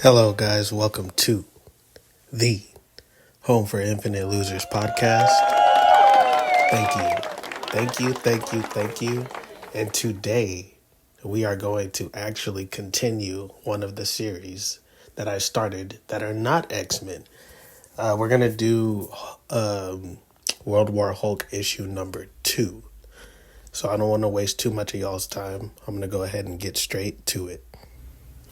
Hello, guys. Welcome to the Home for Infinite Losers podcast. Thank you. Thank you. Thank you. Thank you. And today, we are going to actually continue one of the series that I started that are not X-Men. We're going to do World War Hulk issue number 2. So I don't want to waste too much of y'all's time. I'm going to go ahead and get straight to it.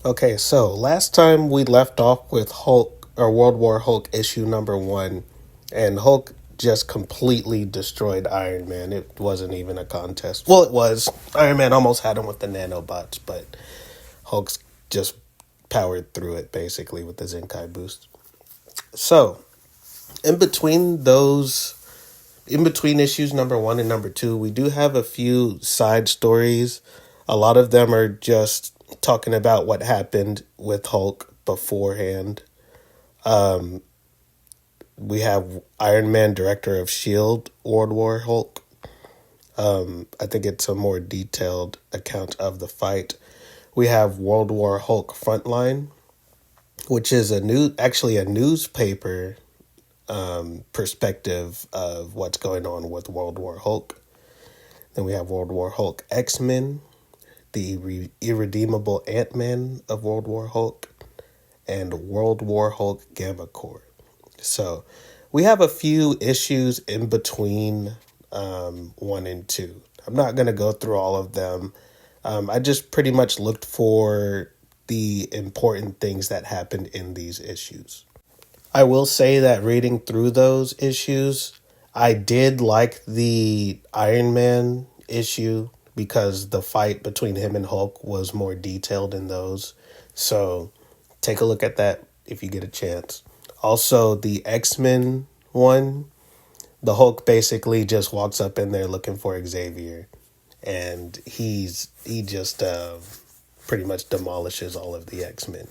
Okay, so last time we left off with Hulk or World War Hulk issue number 1, and Hulk just completely destroyed Iron Man. It wasn't even a contest. Well, it was. Iron Man almost had him with the nanobots, but Hulk's just powered through it basically with the Zenkai boost. So, in between issues number 1 and number 2, we do have a few side stories. A lot of them are just talking about what happened with Hulk beforehand. We have Iron Man, Director of S.H.I.E.L.D., World War Hulk. I think it's a more detailed account of the fight. We have World War Hulk Frontline, which is a newspaper perspective of what's going on with World War Hulk. Then we have World War Hulk X-Men, the Irredeemable Ant-Man of World War Hulk, and World War Hulk Gamma Corps. So we have a few issues in between 1 and 2. I'm not going to go through all of them. I just pretty much looked for the important things that happened in these issues. I will say that reading through those issues, I did like the Iron Man issue because the fight between him and Hulk was more detailed in those. So take a look at that if you get a chance. Also, the X-Men one, the Hulk basically just walks up in there looking for Xavier, and he just pretty much demolishes all of the X-Men.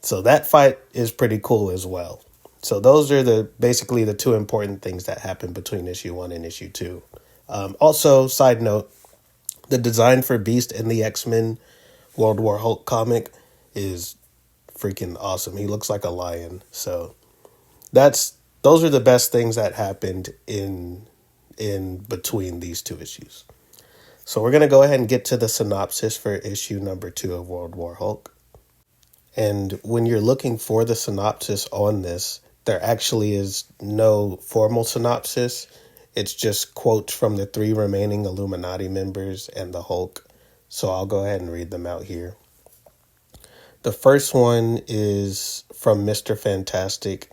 So that fight is pretty cool as well. So those are basically the two important things that happened between issue 1 and issue 2. Also, side note, the design for Beast in the X-Men World War Hulk comic is freaking awesome. He looks like a lion. So those are the best things that happened in between these two issues. So we're going to go ahead and get to the synopsis for issue number 2 of World War Hulk. And when you're looking for the synopsis on this, there actually is no formal synopsis. It's just quotes from the 3 remaining Illuminati members and the Hulk. So I'll go ahead and read them out here. The first one is from Mr. Fantastic.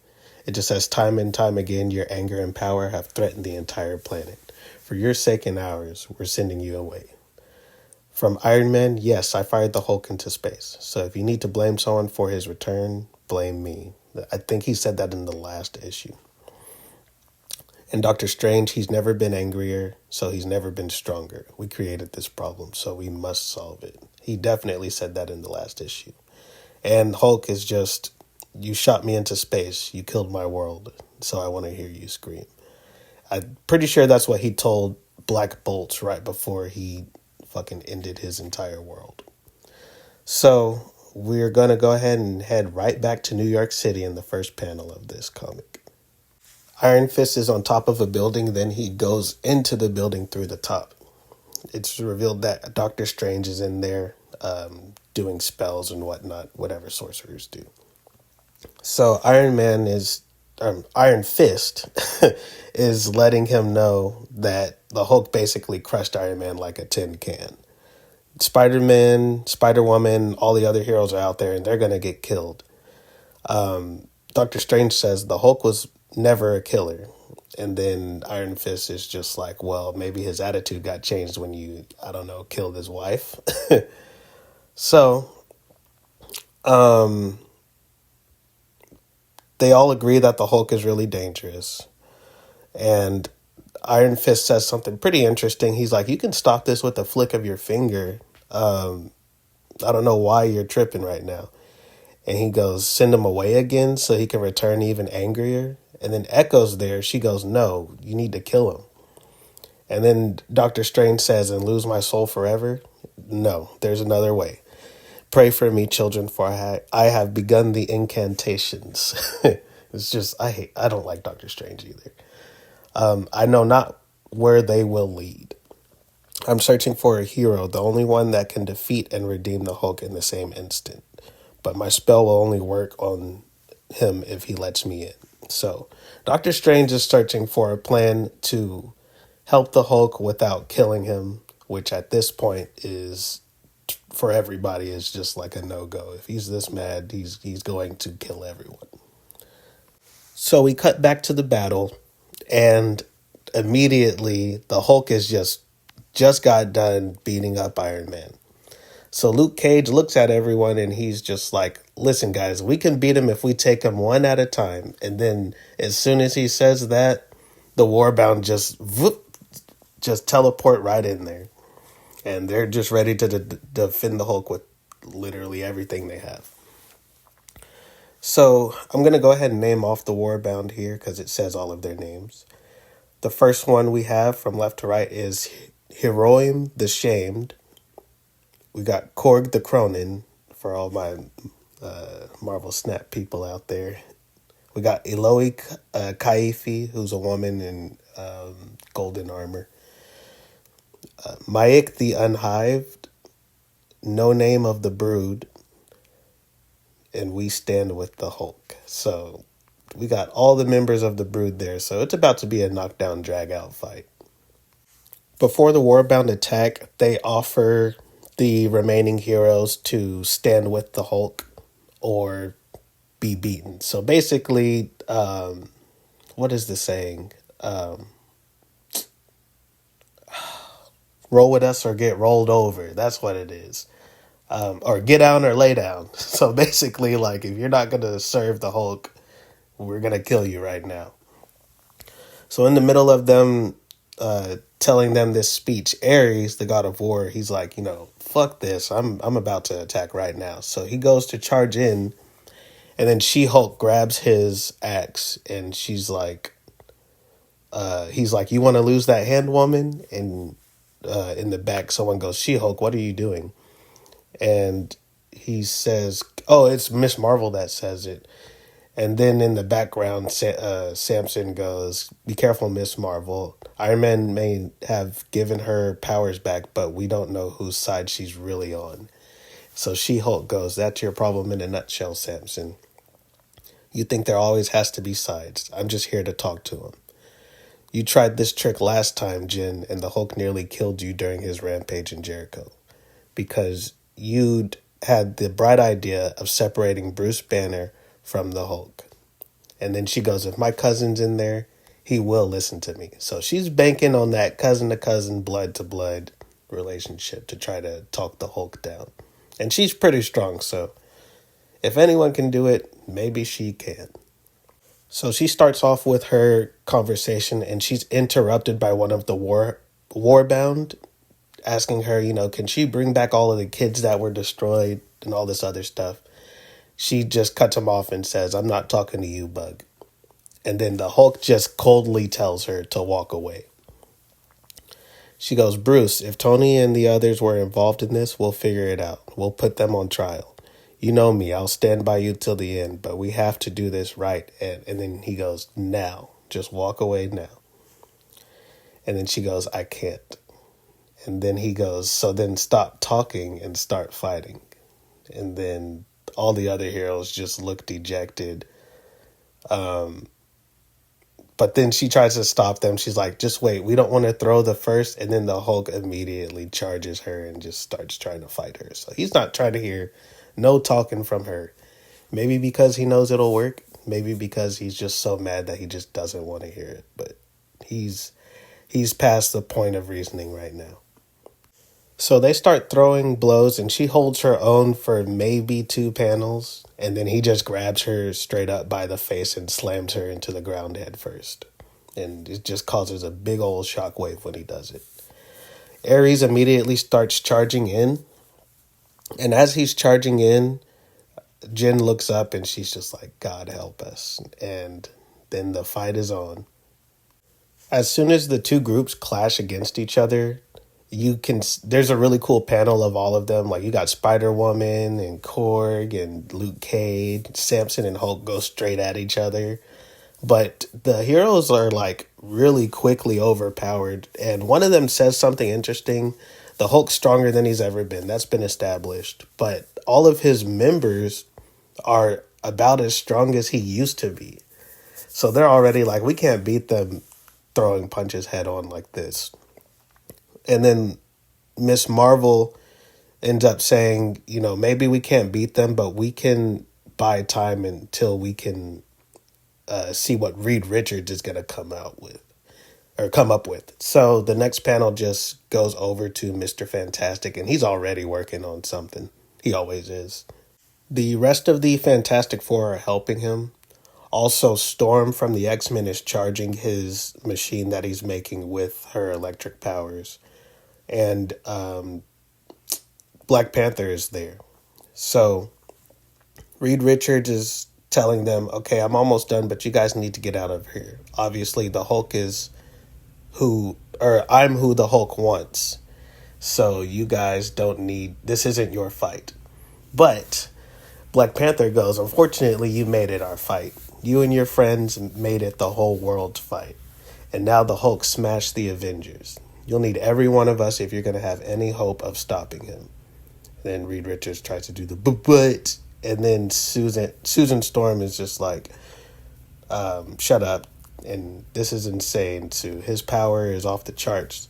It just says, "Time and time again, your anger and power have threatened the entire planet. For your sake and ours, we're sending you away." From Iron Man, "Yes, I fired the Hulk into space. So if you need to blame someone for his return, blame me." I think he said that in the last issue. And Doctor Strange, "He's never been angrier, so he's never been stronger. We created this problem, so we must solve it." He definitely said that in the last issue. And Hulk is just, "You shot me into space. You killed my world, so I want to hear you scream." I'm pretty sure that's what he told Black Bolt right before he fucking ended his entire world. So we're going to go ahead and head right back to New York City in the first panel of this comic. Iron Fist is on top of a building, then he goes into the building through the top. It's revealed that Doctor Strange is in there doing spells and whatnot, whatever sorcerers do. So Iron Fist is letting him know that the Hulk basically crushed Iron Man like a tin can. Spider-Man, Spider-Woman, all the other heroes are out there and they're going to get killed. Dr. Strange says the Hulk was never a killer. And then Iron Fist is just like, well, maybe his attitude got changed when you, killed his wife. So, they all agree that the Hulk is really dangerous. And Iron Fist says something pretty interesting. He's like, "You can stop this with a flick of your finger. I don't know why you're tripping right now." And he goes, "Send him away again so he can return even angrier." And then Echo's there. She goes, "No, you need to kill him." And then Doctor Strange says, "And lose my soul forever?" No, there's another way. Pray for me, children, for I have begun the incantations. It's just, I don't like Doctor Strange either. I know not where they will lead. I'm searching for a hero, the only one that can defeat and redeem the Hulk in the same instant. But my spell will only work on him if he lets me in. So, Doctor Strange is searching for a plan to help the Hulk without killing him, which at this point is, for everybody, is just like a no-go. If he's this mad, he's going to kill everyone. So we cut back to the battle, and immediately the Hulk is just got done beating up Iron Man. So Luke Cage looks at everyone and he's just like, listen, guys, we can beat him if we take him one at a time. And then as soon as he says that, the Warbound just teleport right in there. And they're just ready to defend the Hulk with literally everything they have. So I'm going to go ahead and name off the Warbound here because it says all of their names. The first one we have from left to right is Hiroim the Shamed. We got Korg the Cronin, for all my Marvel Snap people out there. We got Eloi Kaifi, who's a woman in golden armor. Maik the Unhived, No Name of the Brood, and We Stand with the Hulk. So we got all the members of the Brood there, so it's about to be a knockdown, drag-out fight. Before the Warbound attack, they offer the remaining heroes to stand with the Hulk or be beaten. So basically, what is the saying? Roll with us or get rolled over. That's what it is. Or get down or lay down. So basically, like, if you're not going to serve the Hulk, we're going to kill you right now. So in the middle of them telling them this speech, Ares, the god of war, he's like, fuck this. I'm about to attack right now. So he goes to charge in, and then She-Hulk grabs his axe, and she's like, he's like, you want to lose that hand, woman? And in the back, someone goes, She-Hulk, what are you doing? And he says, oh, it's Miss Marvel that says it. And then in the background, Samson goes, be careful, Miss Marvel. Iron Man may have given her powers back, but we don't know whose side she's really on. So She-Hulk goes, that's your problem in a nutshell, Samson. You think there always has to be sides. I'm just here to talk to him. You tried this trick last time, Jen, and the Hulk nearly killed you during his rampage in Jericho. Because you'd had the bright idea of separating Bruce Banner from the Hulk. And then she goes, if my cousin's in there, he will listen to me. So she's banking on that cousin to cousin, blood to blood relationship to try to talk the Hulk down. And she's pretty strong, so if anyone can do it, maybe she can. So she starts off with her conversation, and she's interrupted by one of the Warbound asking her, can she bring back all of the kids that were destroyed and all this other stuff. She just cuts him off and says, I'm not talking to you, Bug. And then the Hulk just coldly tells her to walk away. She goes, Bruce, if Tony and the others were involved in this, we'll figure it out. We'll put them on trial. You know me, I'll stand by you till the end, but we have to do this right. And then he goes, now. Just walk away now. And then she goes, I can't. And then he goes, so then stop talking and start fighting. And then all the other heroes just look dejected. But then she tries to stop them. She's like, just wait, we don't want to throw the first. And then the Hulk immediately charges her and just starts trying to fight her. So he's not trying to hear no talking from her. Maybe because he knows it'll work. Maybe because he's just so mad that he just doesn't want to hear it. But he's past the point of reasoning right now. So they start throwing blows, and she holds her own for maybe 2 panels, and then he just grabs her straight up by the face and slams her into the ground head first. And it just causes a big old shockwave when he does it. Ares immediately starts charging in, and as he's charging in, Jen looks up and she's just like, God help us. And then the fight is on. As soon as the two groups clash against each other, there's a really cool panel of all of them. Like you got Spider-Woman and Korg and Luke Cage. Samson and Hulk go straight at each other. But the heroes are like really quickly overpowered. And one of them says something interesting. The Hulk's stronger than he's ever been. That's been established. But all of his members are about as strong as he used to be. So they're already like, we can't beat them throwing punches head on like this. And then Miss Marvel ends up saying, maybe we can't beat them, but we can buy time until we can see what Reed Richards is going to come up with. So the next panel just goes over to Mr. Fantastic, and he's already working on something. He always is. The rest of the Fantastic Four are helping him. Also, Storm from the X-Men is charging his machine that he's making with her electric powers. And Black Panther is there. So Reed Richards is telling them, okay, I'm almost done, but you guys need to get out of here. Obviously, the Hulk is I'm who the Hulk wants. So you guys this isn't your fight. But Black Panther goes, unfortunately, you made it our fight. You and your friends made it the whole world's fight. And now the Hulk smashed the Avengers. You'll need every one of us if you're going to have any hope of stopping him. Then Reed Richards tries to do the but. And then Susan Storm is just like, shut up. And this is insane, Sue. His power is off the charts.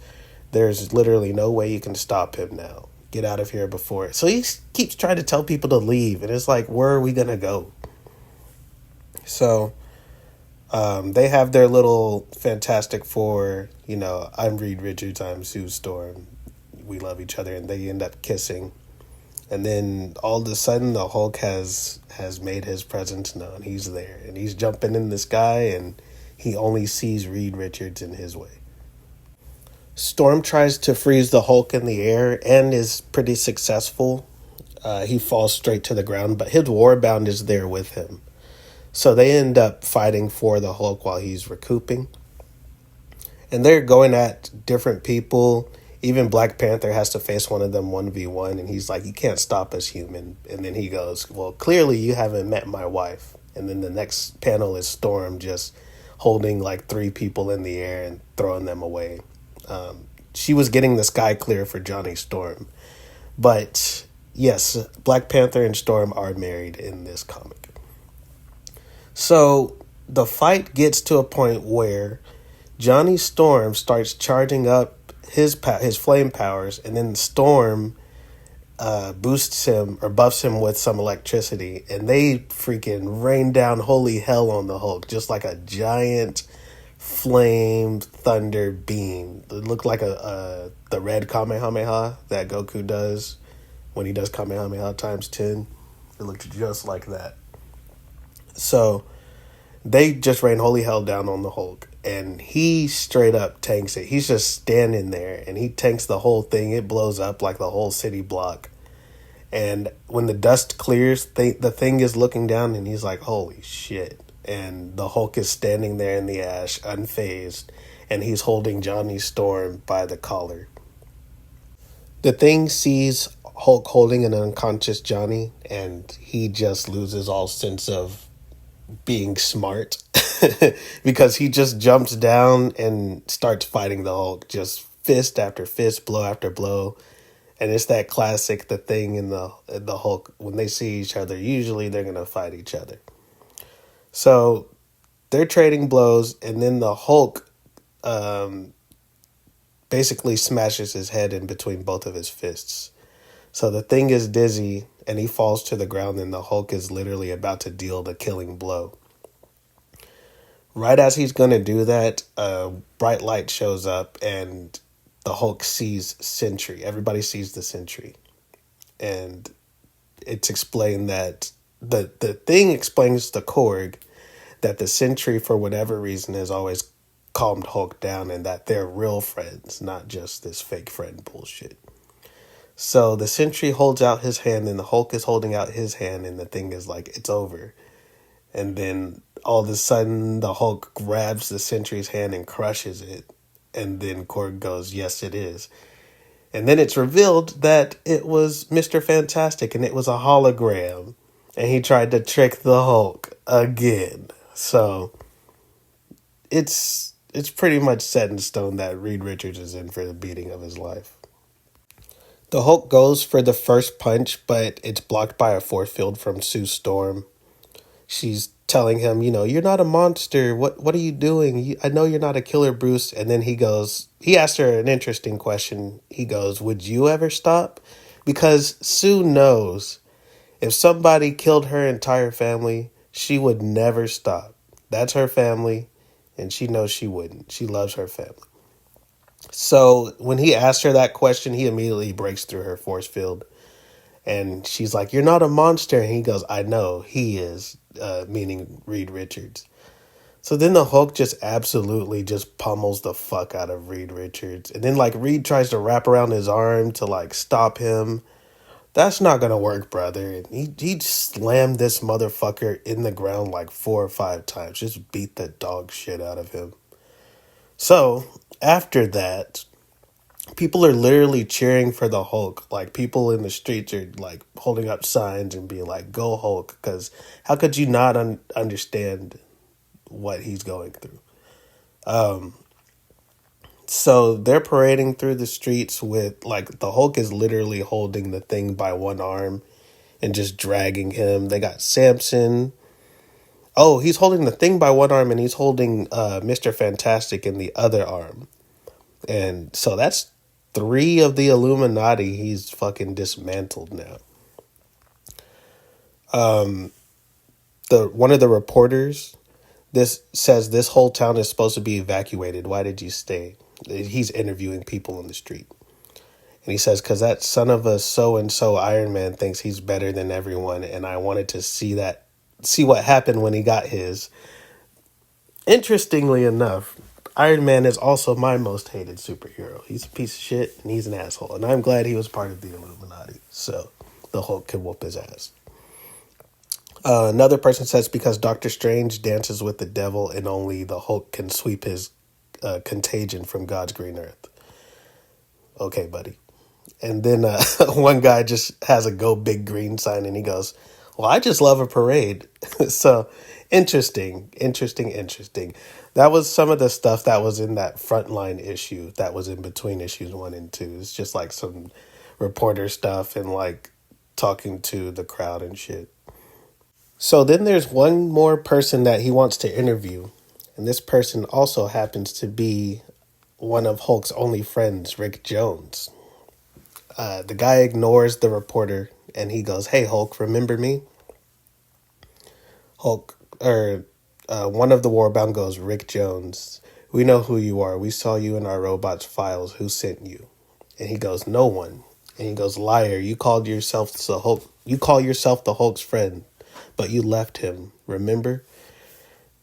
There's literally no way you can stop him now. Get out of here before. So he keeps trying to tell people to leave. And it's like, where are we going to go? So they have their little Fantastic Four. I'm Reed Richards. I'm Sue Storm. We love each other. And they end up kissing. And then all of a sudden, the Hulk has made his presence known. He's there. And he's jumping in the sky. And he only sees Reed Richards in his way. Storm tries to freeze the Hulk in the air and is pretty successful. He falls straight to the ground, but his Warbound is there with him. So they end up fighting for the Hulk while he's recouping. And they're going at different people. Even Black Panther has to face one of them 1v1, and he's like, you can't stop us, human. And then he goes, well, clearly you haven't met my wife. And then the next panel is Storm just holding like 3 people in the air and throwing them away. She was getting the sky clear for Johnny Storm. But yes, Black Panther and Storm are married in this comic. So the fight gets to a point where Johnny Storm starts charging up his flame powers, and then Storm boosts him or buffs him with some electricity, and they freaking rain down holy hell on the Hulk, just like a giant flame thunder beam. It looked like the red Kamehameha that Goku does when he does Kamehameha times 10. It looked just like that. So they just rain holy hell down on the Hulk, and he straight up tanks it. He's just standing there, and he tanks the whole thing. It blows up like the whole city block. And when the dust clears, the thing is looking down, and he's like, holy shit. And the Hulk is standing there in the ash, unfazed, and he's holding Johnny Storm by the collar. The Thing sees Hulk holding an unconscious Johnny, and he just loses all sense of being smart because he just jumps down and starts fighting the Hulk, just fist after fist, blow after blow. And it's that classic, The Thing and the Hulk, when they see each other, usually they're going to fight each other. So they're trading blows, and then the Hulk basically smashes his head in between both of his fists. So the Thing is dizzy, and he falls to the ground, and the Hulk is literally about to deal the killing blow. Right as he's going to do that, a bright light shows up, and the Hulk sees Sentry. Everybody sees the Sentry. And it's explained that the Thing explains to Korg that the Sentry, for whatever reason, has always calmed Hulk down, and that they're real friends, not just this fake friend bullshit. So the Sentry holds out his hand, and the Hulk is holding out his hand, and the Thing is like, it's over. And then all of a sudden, the Hulk grabs the Sentry's hand and crushes it. And then Korg goes, yes, it is. And then it's revealed that it was Mr. Fantastic and it was a hologram. And he tried to trick the Hulk again. So it's pretty much set in stone that Reed Richards is in for the beating of his life. The Hulk goes for the first punch, but it's blocked by a force field from Sue Storm. She's telling him, you're not a monster. What are you doing? I know you're not a killer, Bruce. And then he asked her an interesting question. He goes, would you ever stop? Because Sue knows if somebody killed her entire family, she would never stop. That's her family, and she knows she wouldn't. She loves her family. So when he asked her that question, he immediately breaks through her force field. And she's like, you're not a monster. And he goes, I know, he is, meaning Reed Richards. So then the Hulk just absolutely just pummels the fuck out of Reed Richards. And then, Reed tries to wrap around his arm to, stop him. That's not going to work, brother. He slammed this motherfucker in the ground 4 or 5 times. Just beat the dog shit out of him. So, after that, people are literally cheering for the Hulk. People in the streets are holding up signs and being like, go Hulk, because how could you not understand what he's going through? So they're parading through the streets with the Hulk is literally holding the Thing by one arm and just dragging him. They got Samson. Oh, he's holding the Thing by one arm and he's holding Mr. Fantastic in the other arm. And so that's 3 of the Illuminati he's fucking dismantled now. One of the reporters says this whole town is supposed to be evacuated. Why did you stay? He's interviewing people on the street. And he says, because that son of a so-and-so Iron Man thinks he's better than everyone. And I wanted to see what happened when he got his. Interestingly enough, Iron Man is also my most hated superhero. He's a piece of shit and he's an asshole. And I'm glad he was part of the Illuminati. So the Hulk can whoop his ass. Another person says because Doctor Strange dances with the devil and only the Hulk can sweep his contagion from God's green earth. Okay, buddy. And then one guy just has a go big green sign and he goes, well, I just love a parade. So interesting. That was some of the stuff that was in that frontline issue that was in between issues 1 and 2. It's just some reporter stuff and talking to the crowd and shit. So then there's one more person that he wants to interview. And this person also happens to be one of Hulk's only friends, Rick Jones. The guy ignores the reporter and he goes, hey, Hulk, remember me? Hulk, one of the Warbound goes, Rick Jones, we know who you are. We saw you in our robots' files. Who sent you? And he goes, no one. And he goes, liar, you call yourself the Hulk's friend, but you left him, remember?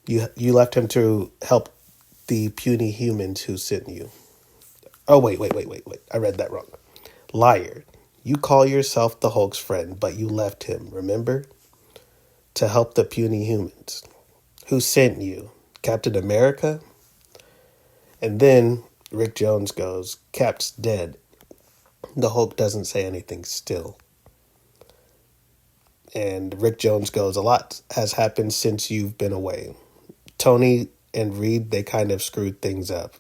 You left him to help the puny humans who sent you. Oh, wait. I read that wrong. Liar. You call yourself the Hulk's friend, but you left him, remember? To help the puny humans. Who sent you? Captain America? And then Rick Jones goes, Cap's dead. The Hulk doesn't say anything still. And Rick Jones goes, a lot has happened since you've been away. Tony and Reed, they kind of screwed things up.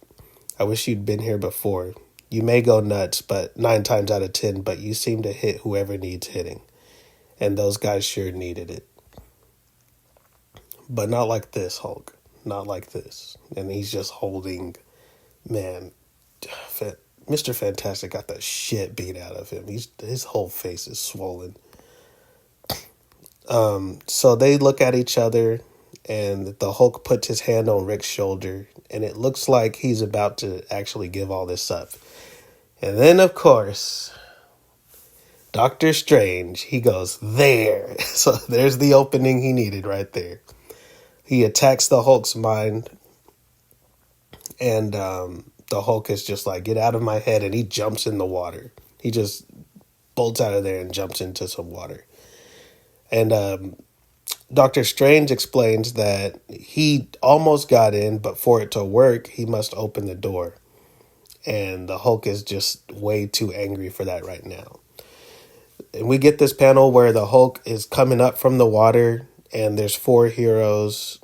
I wish you'd been here before. You may go nuts, but 9 times out of 10, but you seem to hit whoever needs hitting. And those guys sure needed it. But not like this, Hulk. Not like this. And he's just holding, man, Mr. Fantastic got the shit beat out of him. His whole face is swollen. So they look at each other, and the Hulk puts his hand on Rick's shoulder, and it looks like he's about to actually give all this up. And then, of course, Doctor Strange, he goes, there. So there's the opening he needed right there. He attacks the Hulk's mind, and the Hulk is just like, get out of my head, and he jumps in the water. He just bolts out of there and jumps into some water. And Doctor Strange explains that he almost got in, but for it to work, he must open the door. And the Hulk is just way too angry for that right now. And we get this panel where the Hulk is coming up from the water, and there's 4 heroes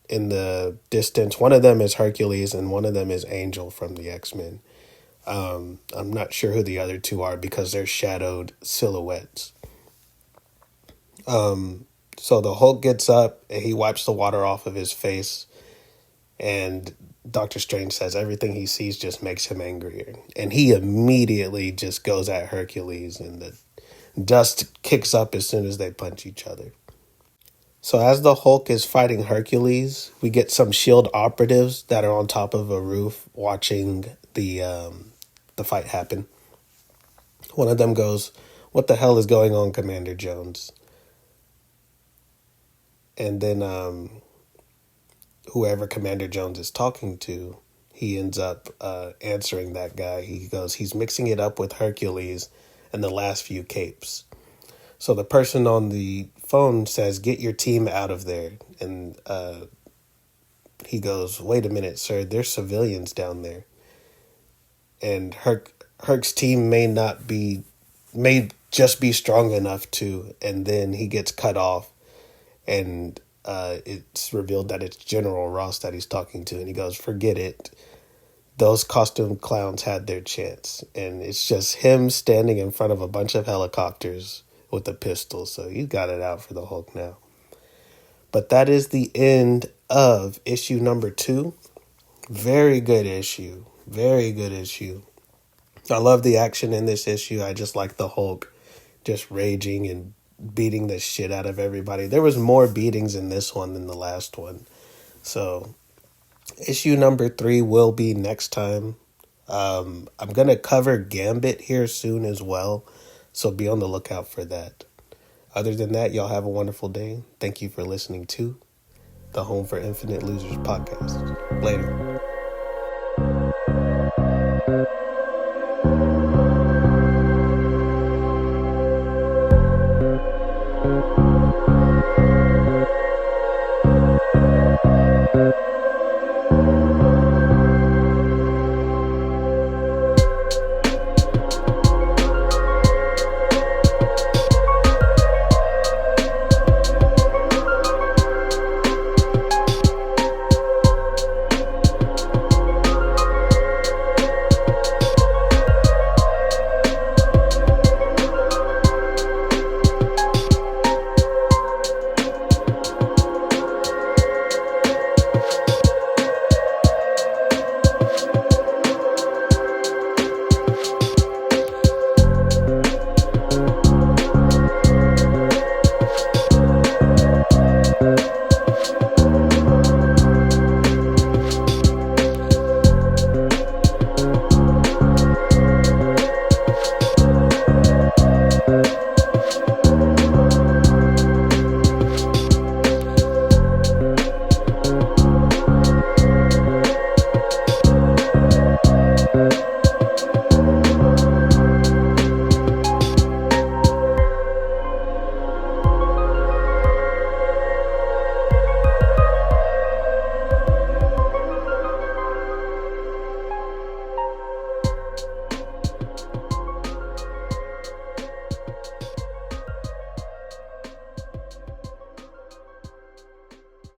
in the distance. One of them is Hercules, and one of them is Angel from the X-Men. I'm not sure who the other 2 are because they're shadowed silhouettes. So the Hulk gets up and he wipes the water off of his face, and Doctor Strange says everything he sees just makes him angrier. And he immediately just goes at Hercules, and the dust kicks up as soon as they punch each other. So as the Hulk is fighting Hercules, we get some S.H.I.E.L.D. operatives that are on top of a roof watching the fight happen. One of them goes, "What the hell is going on, Commander Jones?" And then whoever Commander Jones is talking to, he ends up answering that guy. He goes, he's mixing it up with Hercules and the last few capes. So the person on the phone says, "Get your team out of there." And he goes, "Wait a minute, sir, there's civilians down there." And Herc's team may just be strong enough to, and then he gets cut off, and it's revealed that it's General Ross that he's talking to, and he goes, "Forget it. Those costume clowns had their chance." And it's just him standing in front of a bunch of helicopters with a pistol, so he's got it out for the Hulk now. But that is the end of issue number 2. Very good issue. Very good issue. I love the action in this issue. I just like the Hulk just raging and beating the shit out of everybody. There was more beatings in this one than the last one. So issue number 3 will be next time. I'm going to cover Gambit here soon as well, so be on the lookout for that. Other than that, y'all have a wonderful day. Thank you for listening to the Home for Infinite Losers podcast. Later.